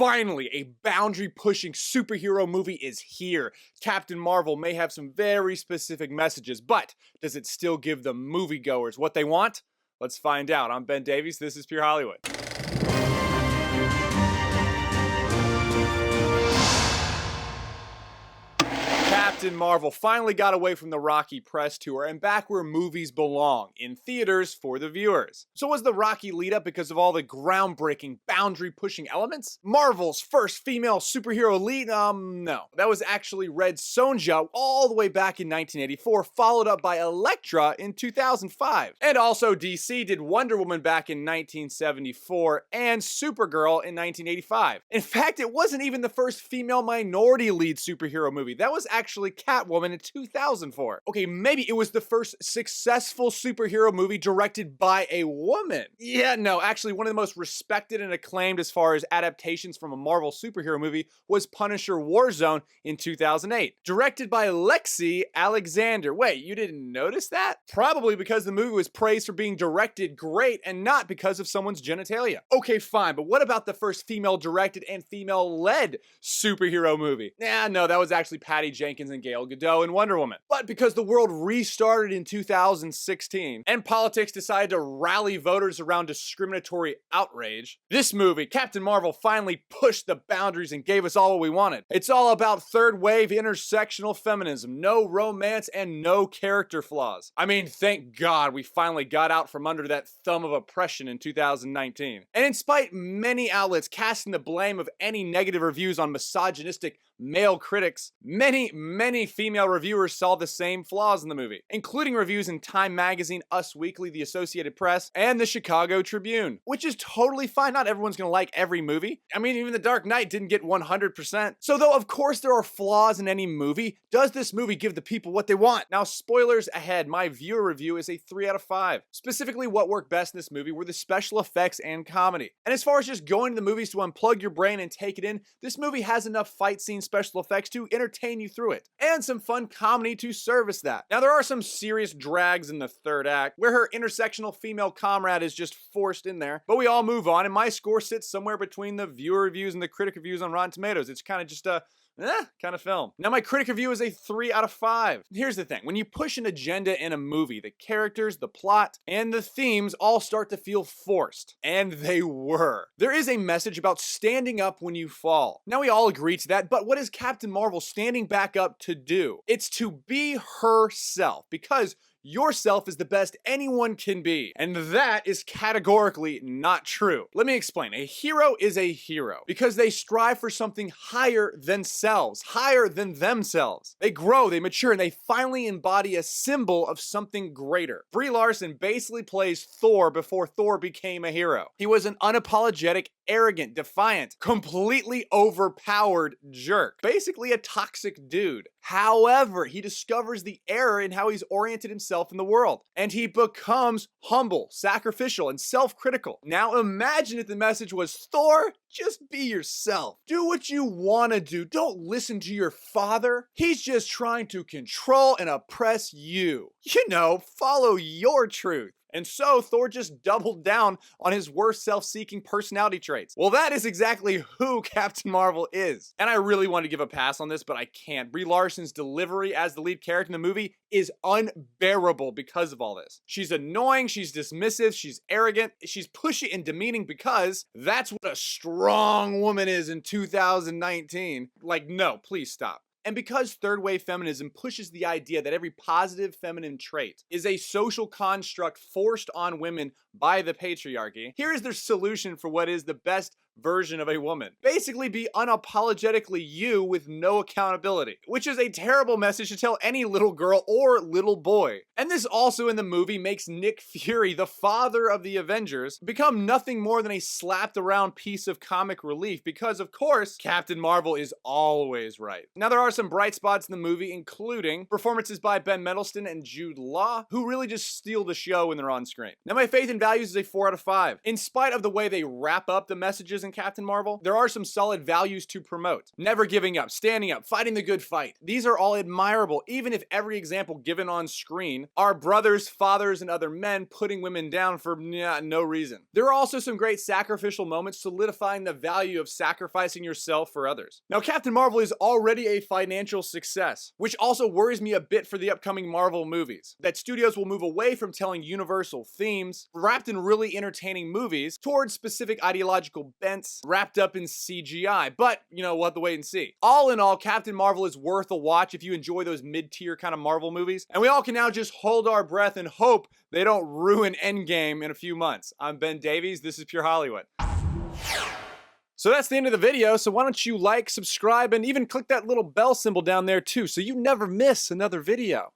Finally, a boundary-pushing superhero movie is here. Captain Marvel may have some very specific messages, but does it still give the moviegoers what they want? Let's find out. I'm Ben Davies. This is Pure Hollywood. Captain Marvel finally got away from the Rocky press tour and back where movies belong, in theaters for the viewers. So was the Rocky lead up because of all the groundbreaking, boundary-pushing elements? Marvel's first female superhero lead? No. That was actually Red Sonja all the way back in 1984, followed up by Elektra in 2005. And also DC did Wonder Woman back in 1974 and Supergirl in 1985. In fact, it wasn't even the first female minority lead superhero movie. That was actually Catwoman in 2004. Okay, maybe it was the first successful superhero movie directed by a woman. Yeah, no, actually one of the most respected and acclaimed as far as adaptations from a Marvel superhero movie was Punisher Warzone in 2008. Directed by Lexi Alexander. Wait, you didn't notice that? Probably because the movie was praised for being directed great and not because of someone's genitalia. Okay, fine, but what about the first female directed and female led superhero movie? No, that was actually Patty Jenkins and Gal Gadot in Wonder Woman. But because the world restarted in 2016 and politics decided to rally voters around discriminatory outrage, this movie, Captain Marvel, finally pushed the boundaries and gave us all what we wanted. It's all about third wave intersectional feminism, no romance and no character flaws. I mean, thank God we finally got out from under that thumb of oppression in 2019. And in spite many outlets casting the blame of any negative reviews on misogynistic male critics, many female reviewers saw the same flaws in the movie, including reviews in Time Magazine, Us Weekly, The Associated Press, and the Chicago Tribune, which is totally fine. Not everyone's gonna like every movie. I mean, even The Dark Knight didn't get 100%. So though of course there are flaws in any movie, does this movie give the people what they want? Now, spoilers ahead, my viewer review is a 3 out of 5. Specifically, what worked best in this movie were the special effects and comedy. And as far as just going to the movies to unplug your brain and take it in, this movie has enough fight scenes, special effects to entertain you through it, and some fun comedy to service that. Now, there are some serious drags in the third act, where her intersectional female comrade is just forced in there, but we all move on, and my score sits somewhere between the viewer reviews and the critic reviews on Rotten Tomatoes. It's kind of just a kind of film. Now, my critic review is a 3 out of 5. Here's the thing. When you push an agenda in a movie, the characters, the plot, and the themes all start to feel forced. And they were. There is a message about standing up when you fall. Now, we all agree to that, but what is Captain Marvel standing back up to do? It's to be herself, because yourself is the best anyone can be. And that is categorically not true. Let me explain. A hero is a hero because they strive for something higher than selves, higher than themselves. They grow, they mature, and they finally embody a symbol of something greater. Brie Larson basically plays Thor before Thor became a hero. He was an unapologetic, arrogant, defiant, completely overpowered jerk. Basically a toxic dude. However, he discovers the error in how he's oriented himself in the world, and he becomes humble, sacrificial, and self-critical. Now imagine if the message was, Thor, just be yourself. Do what you want to do. Don't listen to your father. He's just trying to control and oppress you. You know, follow your truth. And so Thor just doubled down on his worst self-seeking personality traits. Well, that is exactly who Captain Marvel is. And I really want to give a pass on this, but I can't. Brie Larson's delivery as the lead character in the movie is unbearable because of all this. She's annoying, she's dismissive, she's arrogant, she's pushy and demeaning because that's what a strong woman is in 2019. Like, no, please stop. And because third wave feminism pushes the idea that every positive feminine trait is a social construct forced on women by the patriarchy, here is their solution for what is the best version of a woman. Basically be unapologetically you with no accountability, which is a terrible message to tell any little girl or little boy. And this also in the movie makes Nick Fury, the father of the Avengers, become nothing more than a slapped around piece of comic relief because, of course, Captain Marvel is always right. Now, there are some bright spots in the movie, including performances by Ben Mendelsohn and Jude Law, who really just steal the show when they're on screen. Now, my faith and values is a 4 out of 5. In spite of the way they wrap up the messages and in Captain Marvel, there are some solid values to promote. Never giving up, standing up, fighting the good fight. These are all admirable, even if every example given on screen are brothers, fathers, and other men putting women down for no reason. There are also some great sacrificial moments solidifying the value of sacrificing yourself for others. Now, Captain Marvel is already a financial success, which also worries me a bit for the upcoming Marvel movies. That studios will move away from telling universal themes, wrapped in really entertaining movies, towards specific ideological bents, wrapped up in CGI. But, you know, we'll have to wait and see. All in all, Captain Marvel is worth a watch if you enjoy those mid-tier kind of Marvel movies. And we all can now just hold our breath and hope they don't ruin Endgame in a few months. I'm Ben Davies, this is Pure Hollywood. So that's the end of the video, so why don't you like, subscribe, and even click that little bell symbol down there too, so you never miss another video.